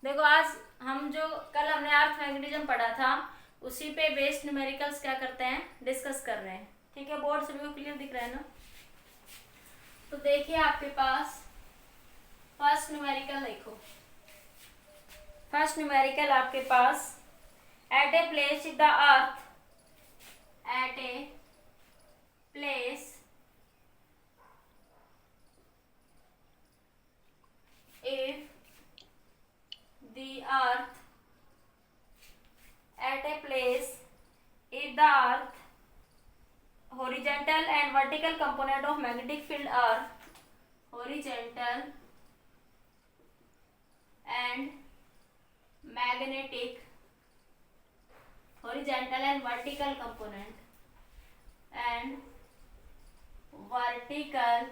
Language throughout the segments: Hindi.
देखो आज हम जो कल हमने अर्थ मैग्नेटिज्म पढ़ा था उसी पे बेस्ड न्यूमेरिकल्स क्या करते हैं, डिस्कस कर रहे हैं। ठीक है, बोर्ड सभी को क्लियर दिख रहा है ना? तो देखिए आपके पास फर्स्ट न्यूमेरिकल देखो। फर्स्ट न्यूमेरिकल आपके पास at a place the earth at a place if the earth at a place if the earth horizontal and vertical component of magnetic field are horizontal and magnetic horizontal and vertical component and vertical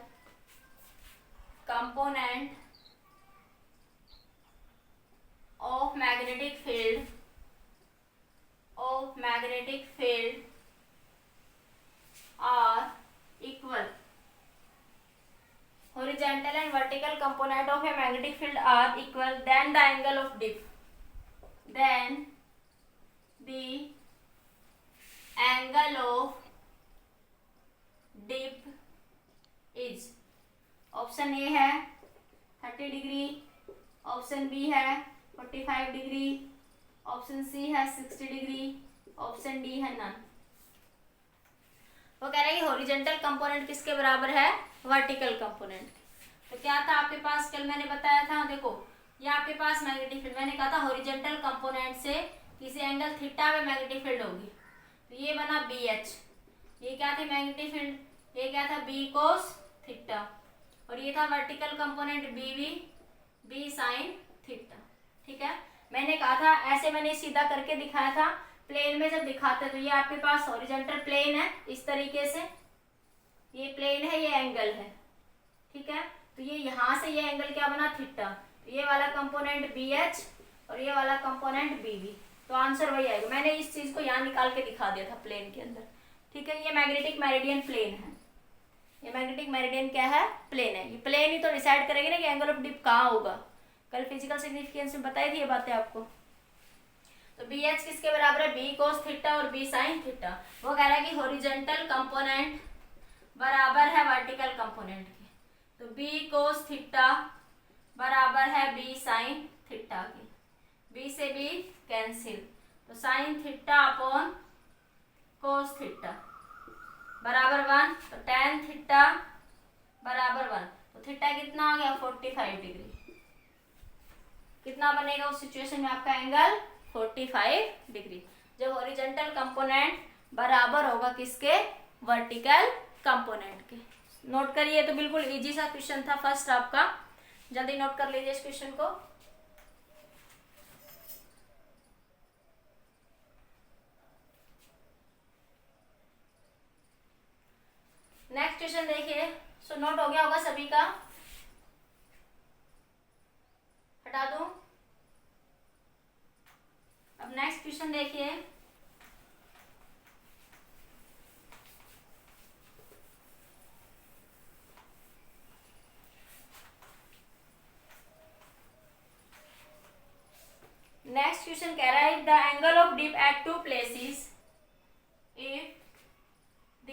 component of magnetic field are equal. Horizontal and vertical component of a magnetic field are equal, then the angle of dip. Then the angle of dip is option A है 30 डिग्री, ऑप्शन बी है 45 डिग्री, ऑप्शन सी है 60 डिग्री, ऑप्शन डी है नन। वो कह रहा है कि हॉरिजॉन्टल कंपोनेंट किसके बराबर है, वर्टिकल कंपोनेंट। तो क्या था आपके पास, कल मैंने बताया था, देखो ये आपके पास मैग्नेटिक फील्ड, मैंने कहा था हॉरिजॉन्टल कंपोनेंट से किसी एंगल थीटा में मैग्नेटिक फील्ड होगी, तो ये बना बी एच। ये क्या थी मैग्नेटिक फील्ड, ये क्या था बी कोस थीटा, और ये था vertical component B sine theta. ठीक है, मैंने कहा था ऐसे मैंने सीधा करके दिखाया था, प्लेन में जब दिखाते तो ये आपके पास हॉरिजॉन्टल प्लेन है इस तरीके से, ये प्लेन है, ये एंगल है। ठीक है, तो ये यहाँ से ये एंगल क्या बना थीटा, तो ये वाला कंपोनेंट बी एच और ये वाला कंपोनेंट बी, तो आंसर वही आएगा। मैंने इस चीज को यहाँ निकाल के दिखा दिया था प्लेन के अंदर। ठीक है, ये मैग्नेटिक मेरिडियन प्लेन है, ये मैग्नेटिक मेरिडियन क्या है, प्लेन है। ये प्लेन ही तो डिसाइड करेगी ना कि एंगल ऑफ डिप कहाँ होगा, कल फिजिकल सिग्निफिकेंस में बताई थी ये बातें आपको। तो बी एच किसके बराबर है, बी कोस थीटा और बी साइन थीटा। वो कह रहा है कि हॉरिजॉन्टल कंपोनेंट बराबर है वर्टिकल कंपोनेंट के, तो बी कोस थीटा बराबर है बी साइन थीटा के, बी से बी कैंसिल, तो sine theta upon cos theta बराबर 1, तो टेन थीटा बराबर 1, तो थीटा कितना आ गया 45 डिग्री। कितना बनेगा उस सिचुएशन में आपका एंगल 45 डिग्री, जब हॉरिजॉन्टल कंपोनेंट बराबर होगा किसके, वर्टिकल कंपोनेंट के। नोट करिए, तो बिल्कुल इजी सा क्वेश्चन था फर्स्ट आपका, जल्दी नोट कर लीजिए इस क्वेश्चन को। नेक्स्ट क्वेश्चन देखिए, सो नोट हो गया होगा सभी का, हटा दूं। अब नेक्स्ट क्वेश्चन देखिए, नेक्स्ट क्वेश्चन कह रहा है the angle of dip at two places, if the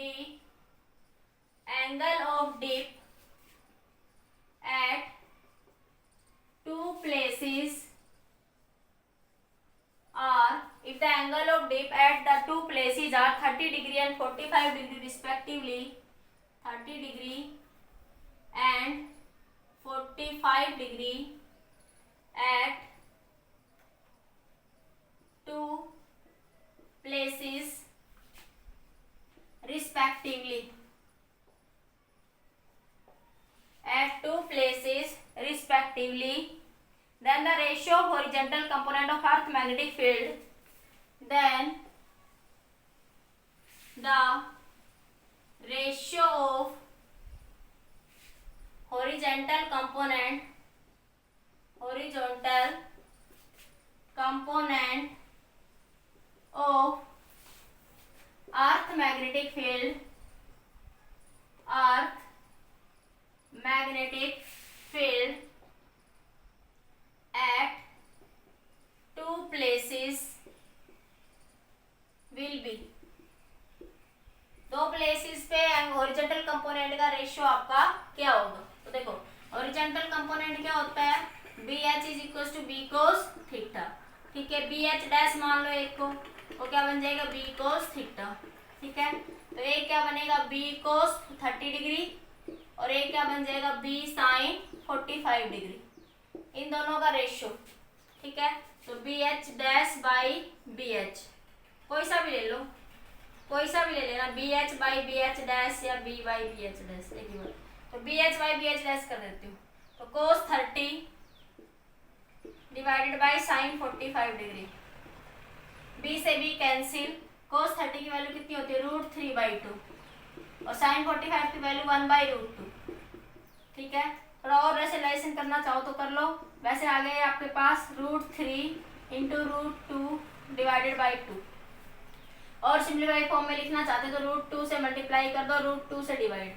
angle of dip at two places are, if the angle of dip at the two places are 30 degree and 45 degree respectively, 30 degree and 45 degree at two places respectively, at two places respectively, then the ratio of horizontal component of earth magnetic field, then the ratio of horizontal component of earth magnetic field at is equal to B cos theta. ठीक है, बी एच डैश मान लो एक को, वो क्या बन जाएगा बी कोस थीटा। ठीक है, तो एक क्या बनेगा बी कोस 30 डिग्री और एक क्या बन जाएगा बी साइन 45 डिग्री, इन दोनों का रेशियो। ठीक है, तो B H dash by B H, कोई सा भी ले लो, कोई सा भी ले लेना, B H by B H dash या B by B H dash, एक ही बात। तो B H by B H dash कर देती हूँ, तो cos 30 divided by sine 45 degree, B से बी कैंसिल, कोस 30 की वैल्यू कितनी होती है √3/2 और साइन 45 की वैल्यू 1/√2। ठीक है, थोड़ा और रेशनलाइजेशन करना चाहो तो कर लो, वैसे आ गए आपके पास √3 × √2 डिवाइडेड बाई 2, और सिंप्लीफाइड फॉर्म में लिखना चाहते तो √2 से मल्टीप्लाई कर दो, √2 से डिवाइड,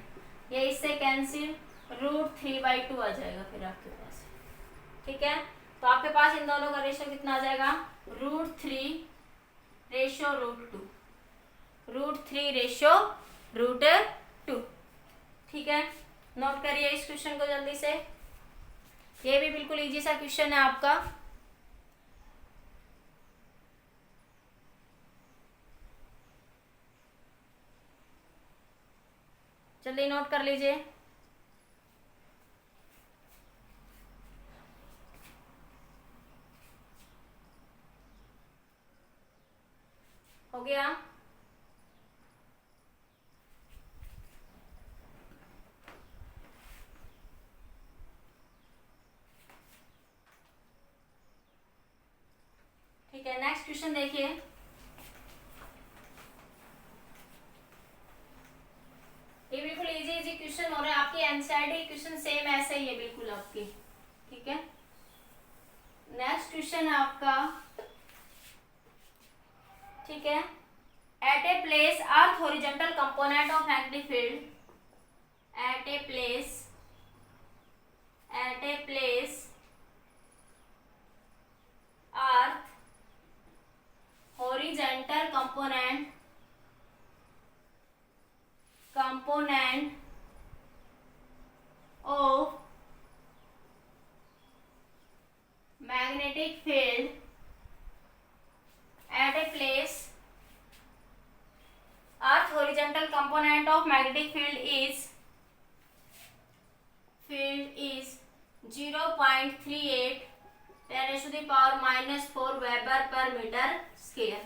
ये इससे कैंसिल, √3/2 आ जाएगा फिर आपके पास। ठीक है, तो आपके पास इन दोनों का रेशियो कितना आ जाएगा √3 रेशियो √2, √3 रेशियो √2। ठीक है, नोट करिए इस क्वेश्चन को जल्दी से, ये भी बिल्कुल इजी सा क्वेश्चन है आपका। जल्दी नोट कर लीजिए। हो गया, ठीक है, नेक्स्ट क्वेश्चन देखिए। ये बिल्कुल इजी इजी क्वेश्चन हो रहे हैं आपके, एनसीईआरटी क्वेश्चन सेम ऐसे ही है बिल्कुल आपके। ठीक है, नेक्स्ट क्वेश्चन है आपका। ठीक है, at a place earth horizontal component of magnetic field, at a place earth horizontal component of magnetic field, at a place earth horizontal component of magnetic field is 0.38 10⁻⁻⁴ Weber per meter square।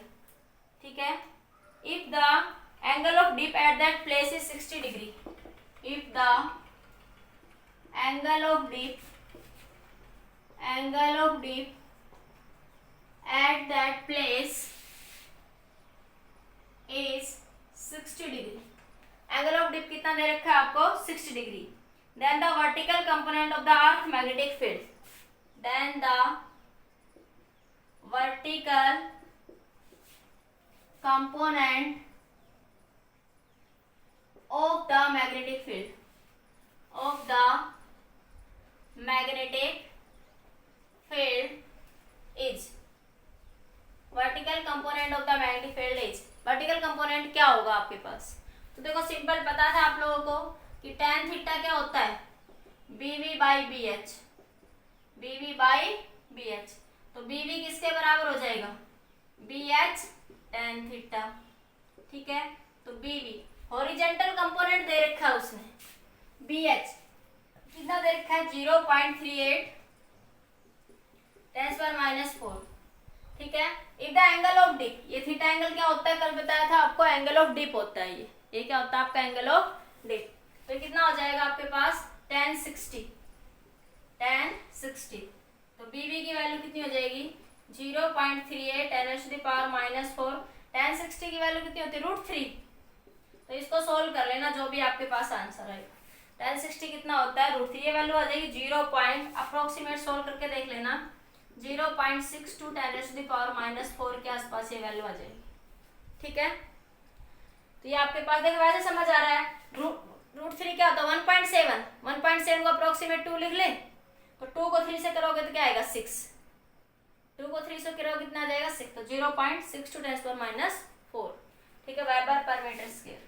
ठीक है, if the angle of dip at that place is 60 degree, if the angle of dip at that place is 60 degree, angle of dip कितना दे रखा है आपको 60 degree, then the vertical component of the earth magnetic field, then the vertical component of the magnetic field is, vertical component of the magnetic field is, vertical component क्या होगा आपके पास, तो देखो सिंपल पता था आप लोगों को कि tan थीटा क्या होता है BV/BH, तो BV किसके बराबर हो जाएगा BH tan थीटा। ठीक है, तो BV हॉरिजॉन्टल कंपोनेंट दे रखा है उसने, BH कितना दे रखा है 0.38 10⁻⁴। ठीक है, if the angle of dip, ये थीटा एंगल क्या होता है कल बताया था आपको, एंगल ऑफ डिप होता है ये क्या होता है आपका एंगल ऑफ डिप, तो कितना हो जाएगा आपके पास tan 60, तो BB की वैल्यू कितनी हो जाएगी 0.38 10⁻⁻⁴, tan 60 की वैल्यू कितनी होती है √3, तो इसको सोल्व कर लेना जो भी आपके पास आंसर आएगा, tan 60 कितना होता है √3, ये वैल्यू आ जाएगी 0. अप्रोक्सीमेट सोल्व करके देख लेना 0.62 10⁻⁴ के आसपास ये वैल्यू आ जाएगी। ठीक है, तो ये आपके पास देखो वैसे समझ आ रहा है, √3 क्या होता है 1.7 को अप्रोक्सीमेट 2 लिख ले, तो 2 को 3 से करोगे तो क्या आएगा 6, 2 को 3 से करोगे कितना आ जाएगा 6, तो 0.62 10⁻⁴। ठीक है, वेबर पर मीटर स्क्वायर।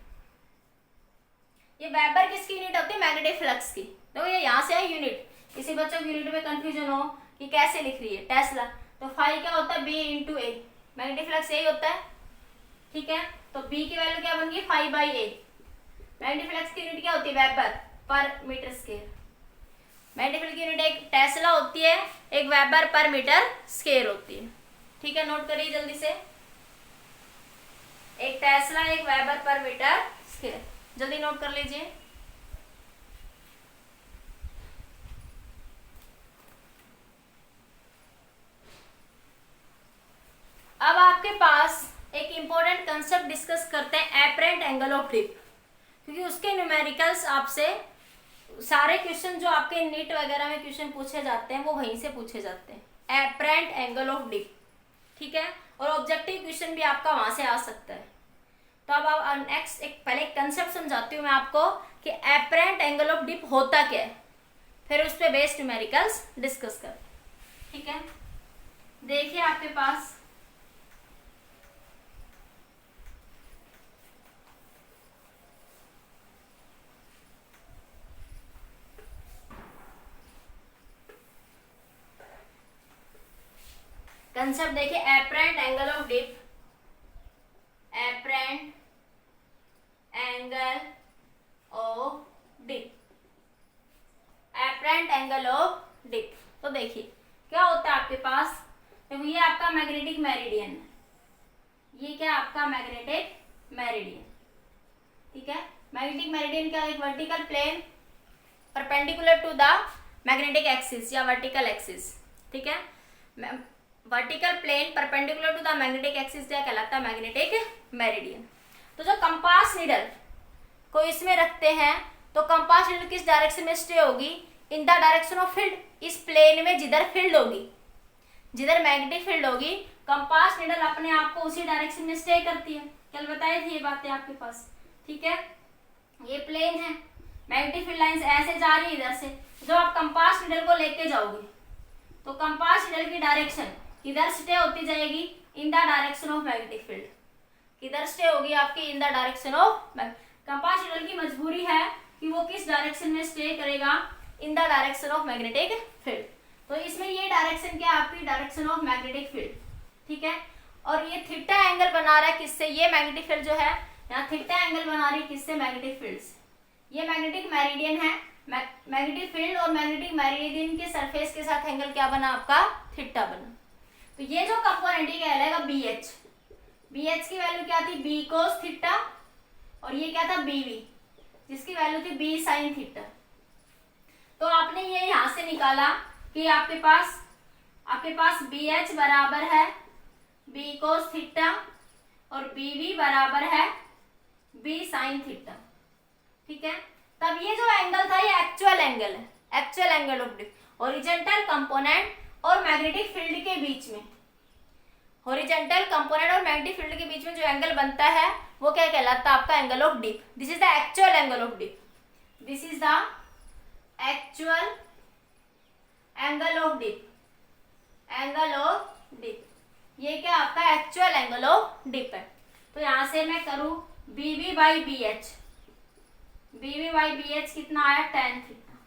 ये वेबर किसकी यूनिट होती है मैग्नेटिक फ्लक्स की, देखो ये यहाँ से है यूनिट, किसी बच्चों की यूनिट में कंफ्यूजन हो कि कैसे लिख रही है टेस्ला, तो फाई क्या होता है बी इंटू ए, मैग्नेटिक फ्लक्स यही होता है, ठीक है। तो बी की वैल्यू क्या बन गई phi by A. Magnetic flux की यूनिट क्या होती है weber per metre square, magnetic field की यूनिट एक टेस्ला होती है, एक वेबर पर मीटर स्क्वायर होती है, ठीक है। नोट करिए जल्दी से, एक टेस्ला एक वेबर पर मीटर स्क्वायर, जल्दी नोट कर लीजिए। अब आपके पास एक इंपॉर्टेंट कंसेप्ट डिस्कस करते हैं, एपरेंट एंगल ऑफ ड्रिप, क्योंकि उसके न्यूमेरिकल्स आपसे सारे क्वेश्चन जो आपके नीट वगैरह में क्वेश्चन पूछे जाते हैं वो वहीं से पूछे जाते हैं, एपरेंट एंगल ऑफ ड्रिप, ठीक है। और ऑब्जेक्टिव क्वेश्चन भी आपका वहां से आ सकता है। तो अब आप नेक्स्ट एक पहले कंसेप्ट समझाती हूँ मैं आपको कि एपरेंट एंगल ऑफ ड्रिप होता क्या है, फिर उस पर बेस्ड न्यूमेरिकल्स डिस्कस कर, ठीक है। देखिए आपके पास कंसेप्ट देखिए, apparent angle of dip, apparent angle of dip, apparent angle of dip. तो देखिए क्या होता है आपके पास, देखो ये आपका मैग्नेटिक मेरिडियन है, ये क्या आपका मैग्नेटिक मेरिडियन, ठीक है। मैग्नेटिक मेरिडियन क्या, एक vertical plane perpendicular to the magnetic axis या वर्टिकल एक्सिस, ठीक है। Vertical plane perpendicular to the magnetic axis क्या कहलाता है, मैग्नेटिक मेरिडियन। तो जो कंपास नीडल को इसमें रखते हैं तो कंपास नीडल किस डायरेक्शन में स्टे होगी, in the direction of field, इस प्लेन में जिधर फील्ड होगी, जिधर मैग्नेटिक फील्ड होगी, कंपास नीडल अपने आप को उसी डायरेक्शन में स्टे करती है। कल बताई थी ये बातें आपके पास, ठीक है। ये प्लेन है, मैग्नेटिक फील्ड लाइंस ऐसे जा रही है इधर से, जो आप कंपास नीडल को लेके जाओगे तो कंपास नीडल की डायरेक्शन किधर स्टे होती जाएगी, in the direction of magnetic field, किधर स्टे होगी आपकी, in the direction of, compass needle की मजबूरी है कि वो किस डायरेक्शन में स्टे करेगा, in the direction of magnetic field. तो इसमें ये डायरेक्शन क्या है आपकी, डायरेक्शन ऑफ मैग्नेटिक फील्ड, ठीक है। और ये थीटा एंगल बना रहा है किससे, ये मैग्नेटिक फील्ड जो है यहाँ थीटा एंगल बना रही है किससे, मैग्नेटिक फील्ड से। ये मैग्नेटिक मेरिडियन है, मैग्नेटिक फील्ड और मैग्नेटिक मेरिडियन के सरफेस के साथ एंगल क्या बना आपका, थीटा बना। तो ये जो कंपोनेंट है कहलाएगा बी एच, बी एच की वैल्यू क्या थी, बी कोस थीटा, और ये क्या था बी वी, जिसकी वैल्यू थी बी साइन थीटा। तो आपने ये यहां से निकाला कि आपके पास बी एच बराबर है बी कोस थीटा और बी वी बराबर है बी साइन थीटा, ठीक है। तब ये जो एंगल था ये एक्चुअल एंगल है, actual angle of dip, horizontal component और मैग्नेटिक फील्ड के बीच में, हॉरिजॉन्टल कंपोनेंट और मैग्नेटिक फील्ड के बीच में जो एंगल बनता है वो क्या कहलाता है आपका, angle of dip. This is the actual angle of dip, this is the actual angle of dip, angle of dip, ये क्या आपका एक्चुअल एंगल ऑफ डिप है। तो यहां से मैं करूं B V by B H, B V by B H कितना आया, tan थीटा।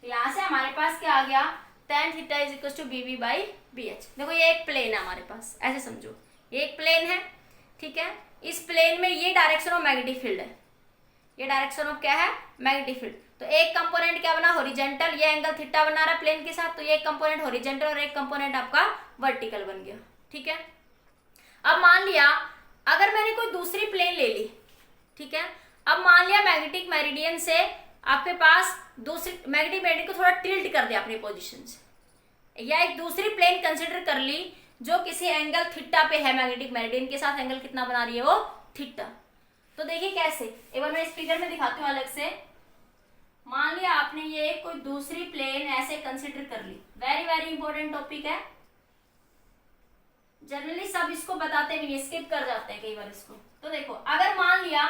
तो यहां से हमारे पास क्या आ गया, tan theta is equal to B V by B H. देखो ये एक प्लेन है हमारे पास, ऐसे समझो ये एक प्लेन है, ठीक है। इस प्लेन में ये डायरेक्शन ऑफ मैग्नेटिक फील्ड है, ये डायरेक्शन ऑफ क्या है, मैग्नेटिक फील्ड। तो एक कंपोनेंट क्या बना, हॉरिजॉन्टल, ये एंगल थीटा बना रहा है प्लेन के साथ, तो ये एक कंपोनेंट हॉरिजॉन्टल और एक कंपोनेंट आपका वर्टिकल बन गया, ठीक है। अब मान लिया अगर मैंने कोई दूसरी प्लेन ले ली, ठीक है। अब मान लिया मैग्नेटिक मेरिडियन से आपके पास दूसरी मैग्नेटिक मेरिडियन को थोड़ा टिल्ट कर दिया अपनी पोजीशन से, या एक दूसरी प्लेन कंसिडर कर ली जो किसी एंगल थीटा पे है, मैग्नेटिक मेरिडियन के साथ एंगल कितना बना रही है वो, थीटा। तो देखिए कैसे, एक बार मैं इस फिगर में दिखाती हूँ अलग से। मान लिया आपने ये कोई दूसरी प्लेन ऐसे कंसिडर कर ली, वेरी वेरी इंपॉर्टेंट टॉपिक है, जनरली सब इसको बताते भी नहीं, स्किप कर जाते हैं कई बार इसको। तो देखो अगर मान लिया,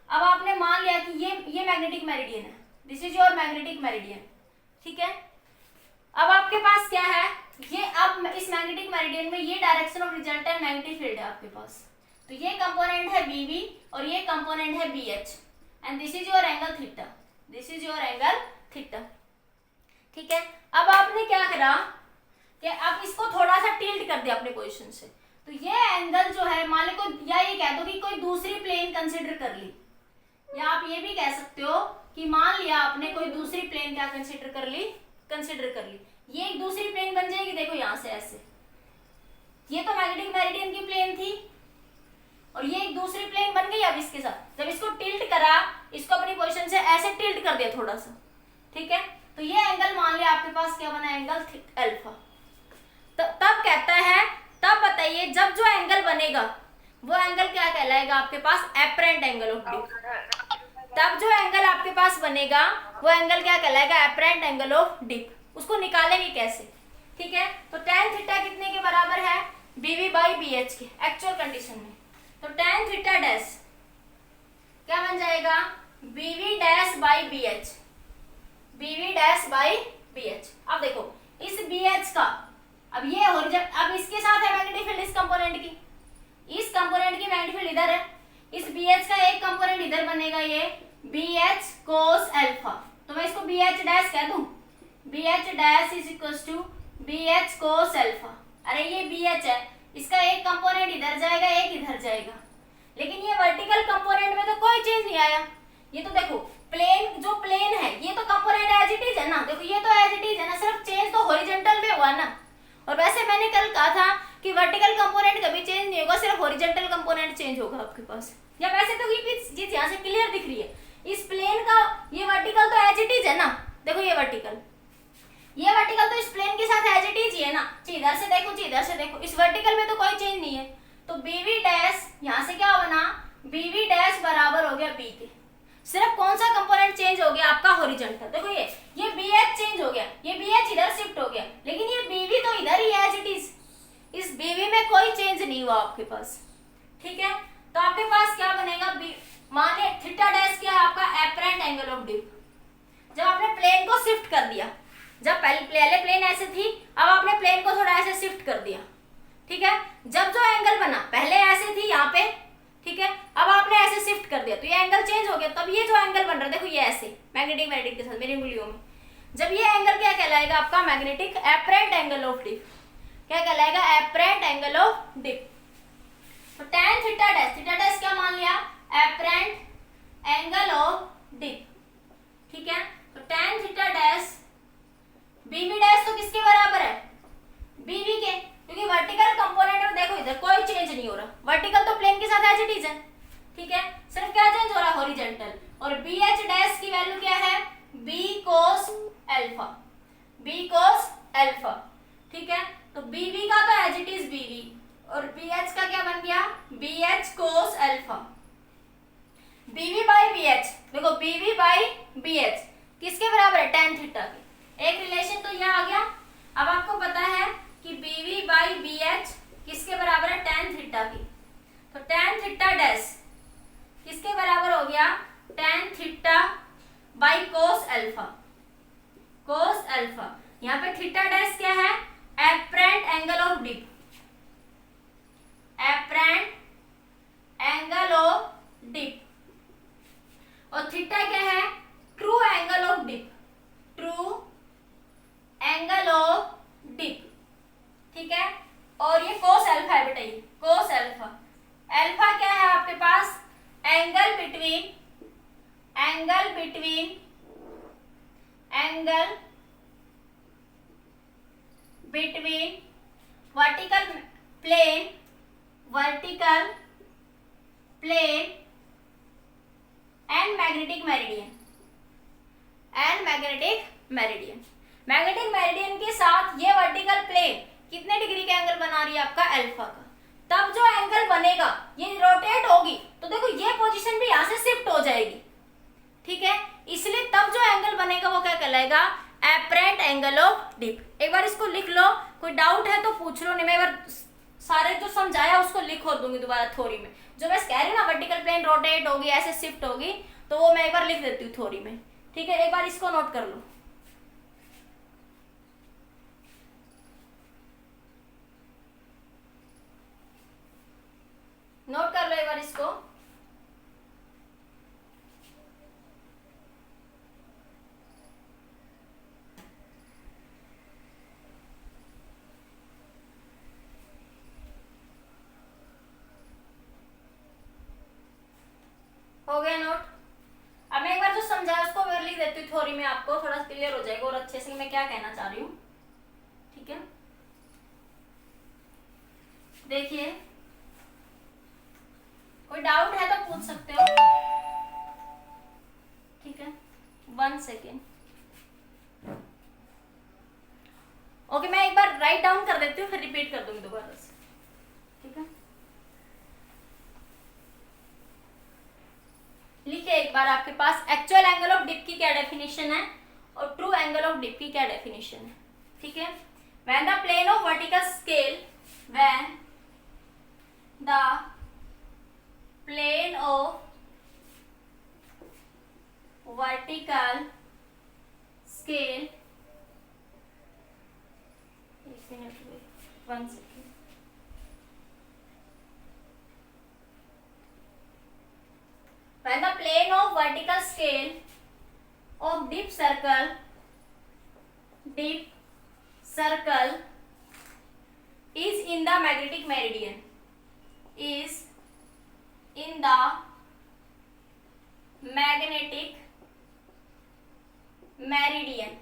अब आपने मान लिया कि ये मैग्नेटिक मेरिडियन है, this is your magnetic meridian, ठीक है। अब आपके पास क्या है, ये अब इस मैग्नेटिक मेरिडियन में ये direction of horizontal magnetic field है आपके पास, तो ये कंपोनेंट है बी वी और ये कंपोनेंट है B H, and this is your angle theta, this is your angle theta, ठीक है। अब आपने क्या करा कि अब इसको थोड़ा सा टिल्ट कर दिया अपने पोजीशन से, तो ये एंगल जो है मान लो कोई, या ये कह दो कि कोई दूसरी प्लेन कंसिडर कर ली, या आप ये भी कह सकते हो कि मान लिया आपने कोई दूसरी प्लेन क्या कंसिडर कर ली, ये एक दूसरी प्लेन बन जाएगी। देखो यहां से ऐसे, ये तो मैग्नेटिक मेरिडियन की प्लेन थी और ये एक दूसरी प्लेन बन गई। अब इसके साथ जब इसको टिल्ट करा, इसको अपनी पोजीशन से ऐसे टिल्ट कर दिया थोड़ा सा, ठीक है, तो ये एंगल मान लिया आपके पास क्या बना, एंगल अल्फा। तब कहता है, तब बताइए जब जो एंगल बनेगा वो एंगल क्या कहलाएगा आपके पास, एपरेंट एंगल ऑफ डिप। तब जो एंगल आपके पास बनेगा वो एंगल क्या कहलाएगा, एपरेंट एंगल ऑफ डिप। उसको निकालेंगे कैसे, ठीक है, तो tan थीटा कितने के बराबर है, BV बाई BH के एक्चुअल कंडीशन में। तो tan थीटा डैश क्या बन जाएगा, BV dash by BH, BV dash by BH। अब देखो इस BH का, अब ये हॉरिजॉन्टल, अब इसके साथ है मैग्नेटिक फील्ड इस कंपोनेंट की, इस कंपोनेंट की मैग्नेटिक फील्ड इधर है, इस BH का एक कंपोनेंट इधर बनेगा, ये BH cos अल्फा। तो मैं इसको BH डैश कह दूं, BH dash is equal to BH cos alpha. अरे ये BH है, इसका एक कंपोनेंट इधर जाएगा, एक इधर जाएगा, लेकिन ये वर्टिकल कंपोनेंट में तो कोई चेंज नहीं आया। ये तो देखो प्लेन, जो प्लेन है ये तो कंपोनेंट एज इट इज है ना, देखो ये तो एज इट इज है ना, सिर्फ चेंज तो हॉरिजॉन्टल में हुआ ना। और वैसे मैंने कल कहा था कि वर्टिकल कंपोनेंट कभी चेंज नहीं होगा, सिर्फ हॉरिजॉन्टल कंपोनेंट चेंज होगा आपके पास। या वैसे तो ये चीज यहाँ से क्लियर दिख रही है, इस प्लेन का ये वर्टिकल तो एज इट इज है ना, देखो ये वर्टिकल तो इस प्लेन के साथ एज इट इज ही है ना, इधर से देखो इधर से देखो, इस वर्टिकल में तो कोई चेंज नहीं है। तो BV डैश यहाँ से क्या बना, BV डैश बराबर हो गया B के, सिर्फ कौन सा कंपोनेंट चेंज हो गया आपका, हॉरिजॉन्टल। देखो ये BH चेंज हो गया, ये BH इधर शिफ्ट हो गया, लेकिन ये BV तो इधर ही है एज इट इज, इस BV में कोई चेंज नहीं हुआ आपके पास, ठीक है। तो आपके पास क्या बनेगा, माने थीटा डैश क्या है आपका, एपरेंट एंगल ऑफ डिप। जब आपने प्लेन को शिफ्ट कर दिया, जब पहले प्लेन ऐसे थी, अब आपने प्लेन को थोड़ा ऐसे शिफ्ट कर दिया, ठीक है, जब जो एंगल बना, पहले ऐसे थी यहाँ पे, ठीक है, अब आपने ऐसे शिफ्ट कर दिया तो ये एंगल चेंज हो गया। तब ये जो एंगल बन रहा है, देखो ये ऐसे मैग्नेटिक मेरिडियन के साथ मेरी उंगलियों में, जब ये एंगल क्या कहलाएगा आपका, magnetic apparent angle of dip, क्या कहलाएगा, एपरेंट एंगल ऑफ डिप। तो tan थीटा डैश क्या मान लिया, एपरेंट एंगल ऑफ डिप, ठीक है। तो tan theta dash BV dash तो किसके बराबर है, BV के, क्योंकि वर्टिकल कंपोनेंट में देखो इधर कोई चेंज नहीं हो रहा, वर्टिकल तो प्लेन के साथ एज इट इज है, ठीक है, सिर्फ क्या चेंज हो रहा है, हॉरिजॉन्टल। और BH डैश की वैल्यू क्या है, B cos अल्फा, ठीक है। तो BV का तो एज इट इज BV, और BH का क्या बन गया, BH cos alpha. BV by BH, देखो BV बाई BH किसके बराबर है, tan थीटा के, एक रिलेशन तो यह आ गया। अब आपको पता है कि BV बाई BH किसके बराबर है, tan थीटा की। तो tan थीटा डैश किसके बराबर हो गया, tan theta by cos alpha, यहाँ पे थीटा डैश क्या है, एपरेंट एंगल ऑफ डिप, और थीटा क्या है, ट्रू एंगल ऑफ डिप, ठीक है। और ये cos अल्फा है बेटा, ये cos अल्फा, अल्फा क्या है आपके पास, angle between vertical plane and magnetic meridian के साथ ये वर्टिकल प्लेन कितने डिग्री का एंगल बना रही है आपका, अल्फा का। तब जो एंगल बनेगा ये रोटेट होगी, तो देखो ये पोजीशन भी यहाँ से शिफ्ट हो जाएगी, ठीक है, इसलिए तब जो एंगल बनेगा वो क्या कहलाएगा, एपरेंट एंगल ऑफ डिप। एक बार इसको लिख लो, कोई डाउट है तो पूछ लो, नहीं मैं एक बार सारे जो समझाया उसको लिख और दूंगी दोबारा थ्योरी में। जो मैं कह रही हूँ ना वर्टिकल प्लेन रोटेट होगी, ऐसे शिफ्ट होगी, तो वो मैं एक बार लिख देती हूँ थ्योरी में, ठीक है। एक बार इसको नोट कर लो, नोट कर लो एक बार इसको। क्लियर हो जाएगा और अच्छे से मैं क्या कहना चाह रही हूँ। ठीक है, देखिए कोई डाउट है तो पूछ सकते हो। ठीक है, 1 सेकेंड। ओके, मैं एक बार राइट डाउन कर देती हूँ, फिर रिपीट कर दूंगी दोबारा से। ठीक है, लिखिए एक बार, आपके पास एक्चुअल एंगल ऑफ डिप की क्या डेफिनेशन है और ट्रू एंगल ऑफ डिप की क्या डेफिनेशन है। ठीक है, when the plane of vertical scale, when the plane of vertical scale, 1 second, when the plane of vertical scale of dip circle is in the magnetic meridian, is in the magnetic meridian,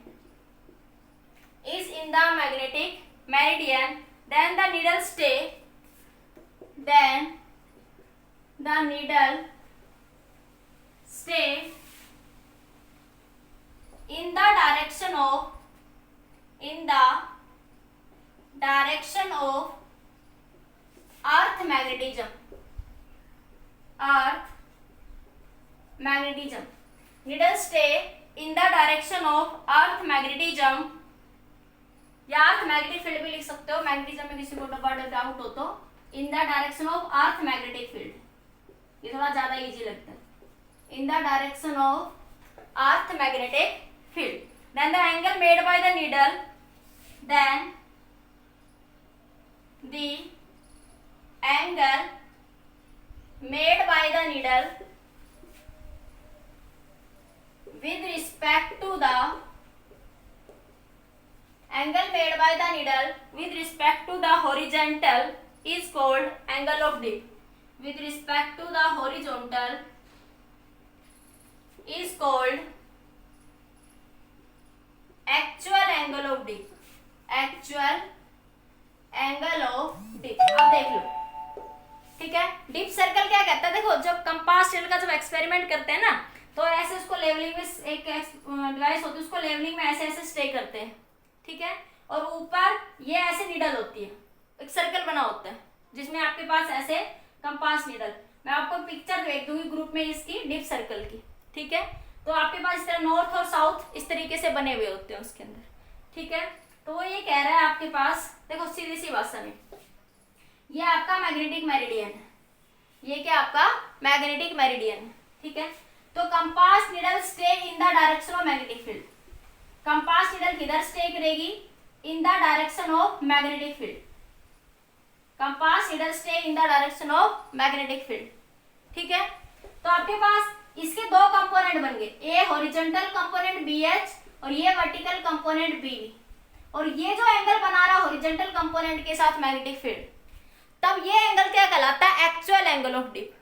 is in the magnetic meridian, then the needle stay, then the needle stay in the direction of, in the direction of earth magnetism, earth magnetism, needle stay in the direction of earth magnetism, या अर्थ मैग्नेटिक फील्ड भी लिख सकते हो, मैग्नेटिज्म में किसी को डाउट हो तो, in the direction of earth magnetic field, ये थोड़ा ज्यादा इजी लगता है, in the direction of earth magnetic field, then the angle made by the needle, then the angle made by the needle with respect to the angle made by the needle with respect to the horizontal is called angle of dip, with respect to the horizontal is called actual angle of dip, actual angle of dip। अब देख लो, ठीक है, डिप सर्कल क्या कहता है, देखो जब कंपास नीडल का जब एक्सपेरिमेंट करते हैं ना, तो ऐसे उसको लेवलिंग में, एक डिवाइस होती है उसको लेवलिंग में ऐसे ऐसे स्टे करते हैं। ठीक है, और ऊपर ये ऐसे नीडल होती है, एक सर्कल बना होता है जिसमें आपके पास ऐसे कंपास नीडल, मैं आपको पिक्चर भेज दूंगी ग्रुप में इसकी डिप सर्कल की। ठीक है, तो आपके पास इस तरह नॉर्थ और साउथ इस तरीके से बने हुए होते हैं उसके अंदर। ठीक है, तो वो ये कह रहा है आपके पास, देखो सीधी सी भाषा में, ये आपका मैग्नेटिक मेरिडियन है, ये क्या आपका मैग्नेटिक मेरिडियन है। ठीक है, तो compass needle stay in the direction of magnetic field, compass needle किधर स्टे करेगी, in the direction of magnetic field, compass needle stay in the direction of magnetic field. ठीक है, तो आपके पास इसके दो कंपोनेंट बन गए, A horizontal component B H और ये वर्टिकल कंपोनेंट बी, और ये जो एंगल बना रहा हॉरिजॉन्टल कंपोनेंट के साथ मैग्नेटिक फील्ड, तब ये एंगल क्या कहलाता है, actual angle of dip,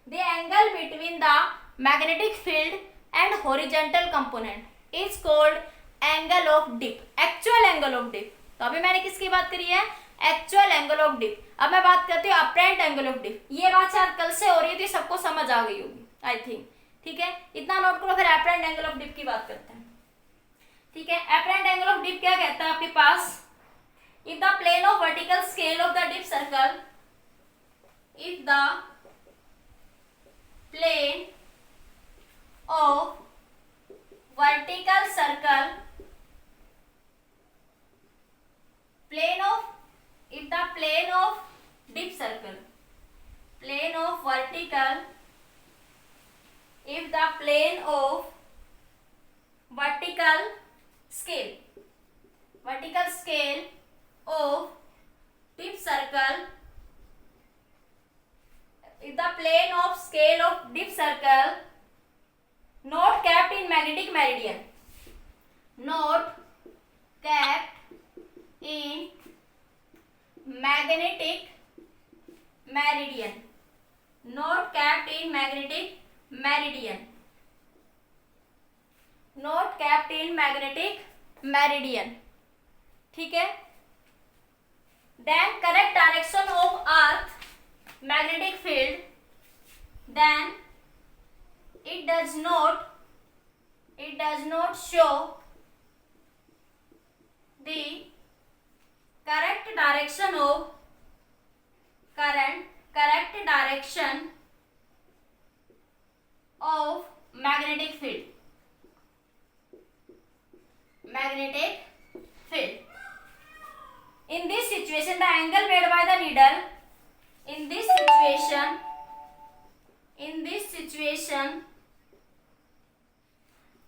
the angle between the magnetic field and horizontal component is called angle of dip, actual angle of dip. तो अभी मैंने किसकी बात करी है, एक्चुअल एंगल ऑफ डिप। अब मैं बात करती हूँ अपरेंट एंगल ऑफ डिप, ये बात शायद कल से हो रही थी, सबको समझ आ गई होगी आई थिंक। ठीक है, इतना नोट करो, फिर अपरेंट एंगल ऑफ डिप की बात करते हैं। ठीक है, अपरेंट एंगल ऑफ डिप क्या कहता है आपके पास, if the plane of vertical scale of the dip circle, if the plane of vertical circle, plane of, if the plane of dip circle, plane of vertical, if the plane of vertical scale, vertical scale of dip circle, if the plane of scale of dip circle not kept in magnetic meridian, not kept in magnetic meridian, not kept in magnetic meridian, not kept in magnetic meridian, ठीक है। Then correct direction of earth magnetic field, then it does not show the correct direction of magnetic field. In this situation, the angle made by the needle, in this situation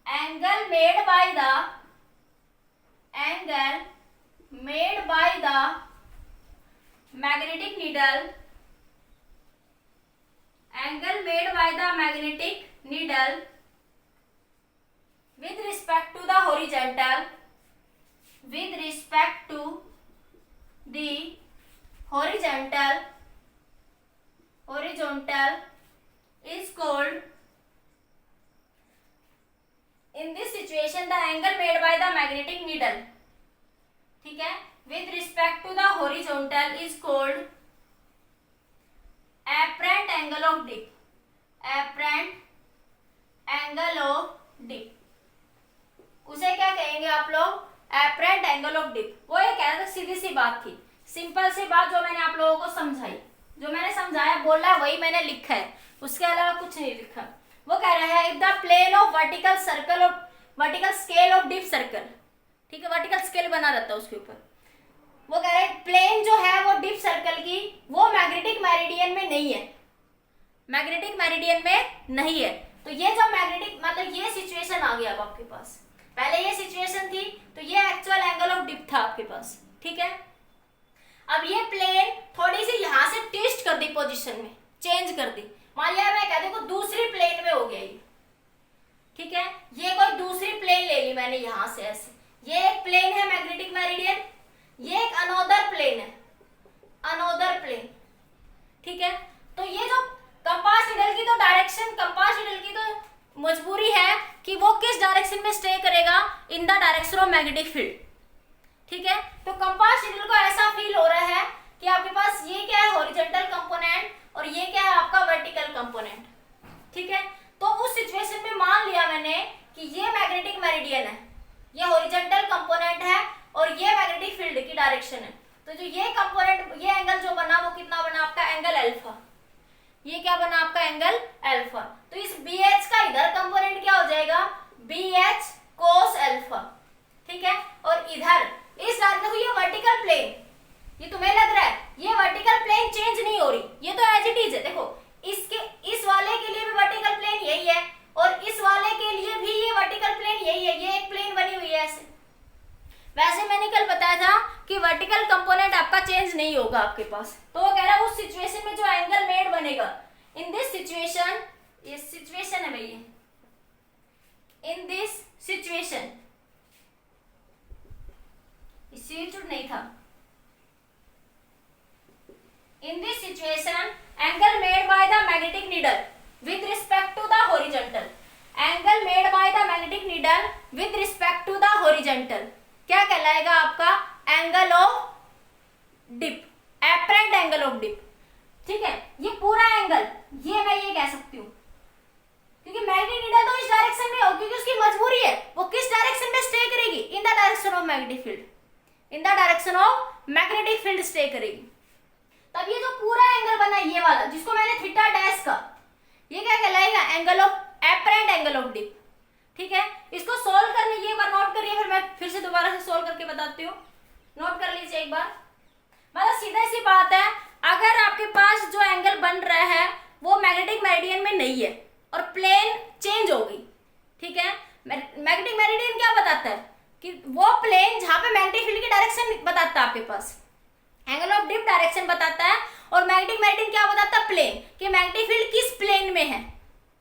angle made by the magnetic needle, with respect to the horizontal, is called, in this situation the angle made by the magnetic needle, ठीक है, with respect to the horizontal is called apparent angle of dip. उसे क्या कहेंगे आप लोग? apparent angle of dip. वो ये कह रहा था, सीधी सी बात थी, सिंपल सी बात जो मैंने आप लोगों को समझाई, जो मैंने समझाया बोला वही मैंने लिखा है, उसके अलावा कुछ नहीं लिखा। वो कह रहा है if the plane of vertical scale of dip circle, ठीक है, वर्टिकल स्केल बना रहता है उसके ऊपर। वो कह रहा है प्लेन जो है वो डीप सर्कल की, वो मैग्नेटिक मेरिडियन में नहीं है, तो ये जब मैग्नेटिक मतलब ये सिचुएशन आ गया अब आपके पास, पहले ये सिचुएशन थी तो ये एक्चुअल एंगल ऑफ डिप था आपके पास, ठीक है। अब ये प्लेन थोड़ी सी यहाँ से ट्विस्ट कर दी, पोजीशन में चेंज कर दी, मान लिया मैं कहते को दूसरी प्लेन में हो गया ये, ठीक है। ये कोई दूसरी प्लेन ले ली मैंने यहाँ से ऐसे, ये एक प्लेन है मैग्नेटिक मेरिडियन, ये एक अनोदर प्लेन है, ठीक है। तो ये जो कंपास नीडल की तो डायरेक्शन, कंपास नीडल की तो मजबूरी है कि वो किस डायरेक्शन में स्टे करेगा, in the direction of magnetic field, ठीक है। तो कंपास नीडल को ऐसा फील हो रहा है कि आपके पास ये क्या है, हॉरिजॉन्टल कंपोनेंट, और ये क्या है आपका वर्टिकल कंपोनेंट, ठीक है। तो उस सिचुएशन में मान लिया मैंने कि ये मैग्नेटिक मेरिडियन है, ये हॉरिजॉन्टल कंपोनेंट है, और ये मैग्नेटिक फील्ड की डायरेक्शन है। तो जो ये कंपोनेंट, ये एंगल जो बना वो कितना बना आपका, एंगल अल्फा, ये क्या बना आपका, एंगल अल्फा। तो इस BH का इधर कंपोनेंट क्या हो जाएगा, BH cos अल्फा, ठीक है। और इधर इस देखो ये वर्टिकल प्लेन, ये तुम्हें लग रहा है ये वर्टिकल प्लेन चेंज नहीं हो रही, ये तो एज इट इज है। देखो इसके, इस वाले के लिए भी वर्टिकल प्लेन यही है, और इस वाले के लिए भी ये वर्टिकल प्लेन यही है, ये एक प्लेन बनी हुई है ऐसे। वैसे मैंने कल बताया था कि वर्टिकल कंपोनेंट आपका चेंज नहीं होगा आपके पास, तो वो कह रहा है उस सिचुएशन में जो एंगल मेड बनेगा, इन दिस सिचुएशन, ये सिचुएशन है भैया, इन दिस सिचुएशन, सिचुएशन नहीं था, in this situation angle made by the magnetic needle with respect to the horizontal, angle made by the magnetic needle with respect to the horizontal क्या कहलाएगा आपका, angle of dip, apparent angle of dip, ठीक है। ये पूरा एंगल, ये मैं ये कह सकती हूँ, क्योंकि मैग्नेटिक नीडल तो इस डायरेक्शन में हो, क्योंकि उसकी मजबूरी है, वो किस डायरेक्शन में स्टे करेगी, in the direction of magnetic field, in the direction of magnetic field stay करेगी। तब ये जो पूरा एंगल बना ये वाला, जिसको मैंने थीटा डैश का, ये क्या कहलाएगा, angle of, apparent angle of dip, ठीक है। इसको सोल्व करने, ये बार नोट करिए, फिर मैं फिर से दोबारा से सोल्व करके बताती हूँ, नोट कर लीजिए एक बार। मतलब सीधा सी बात है, अगर आपके पास जो एंगल बन रहा है वो मैग्नेटिक मेरिडियन में नहीं है और प्लेन चेंज हो गई, ठीक है। मैग्नेटिक मेरिडियन क्या बताता है कि वो प्लेन जहां पे मैग्नेटिक फील्ड की डायरेक्शन बताता है आपके पास, एंगल ऑफ डिप डायरेक्शन बताता है, और मैग्नेटिक मेरिडियन क्या बताता है, प्लेन, कि मैग्नेटिक फील्ड किस प्लेन में है,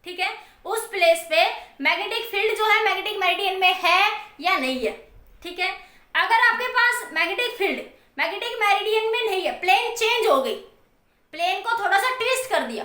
ठीक है। उस प्लेस पे मैग्नेटिक फील्ड जो है मैग्नेटिक मेरिडियन में है या नहीं है, ठीक है। अगर आपके पास मैग्नेटिक फील्ड मैग्नेटिक मेरिडियन में नहीं है, प्लेन चेंज हो गई, प्लेन को थोड़ा सा ट्विस्ट कर दिया,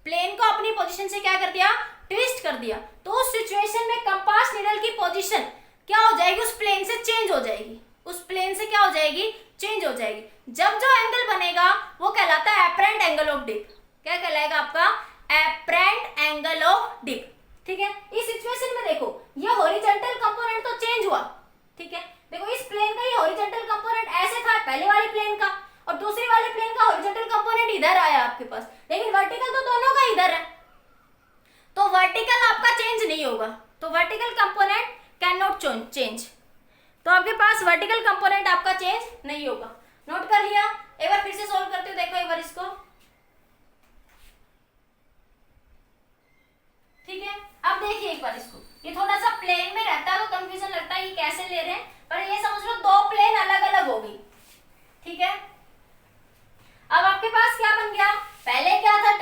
प्लेन को अपनी पोजीशन से क्या कर दिया, ट्विस्ट कर दिया, तो उस सिचुएशन में कंपास नीडल की पोजीशन क्या हो जाएगी, उस प्लेन से चेंज हो जाएगी, उस प्लेन से क्या हो जाएगी, चेंज हो जाएगी। जब जो एंगल बनेगा वो कहलाता है एपरेंट एंगल ऑफ डिप। क्या कहलाएगा आपका, एपरेंट एंगल ऑफ डिप। ठीक है, इस सिचुएशन में देखो ये हॉरिजॉन्टल कंपोनेंट तो चेंज हुआ, ठीक है, देखो इस प्लेन का ये हॉरिजॉन्टल कंपोनेंट ऐसे था पहले वाले प्लेन का, और दूसरी वाले प्लेन का हॉरिजॉन्टल कंपोनेंट इधर आया आपके पास, लेकिन वर्टिकल तो दोनों का इधर है, तो वर्टिकल आपका चेंज नहीं होगा, तो vertical component can not change, तो आपके पास वर्टिकल कंपोनेंट आपका चेंज नहीं होगा। नोट कर लिया, एक बार फिर से सोल्व करते हो, देखो एक बार इसको, ठीक है। अब देखिए एक बार इसको, ये थोड़ा सा प्लेन में रहता है तो कंफ्यूजन लगता है ये कैसे ले रहे हैं, पर ये समझ लो दो प्लेन अलग अलग हो गई, ठीक है। अब आपके पास क्या बन गया, पहले क्या था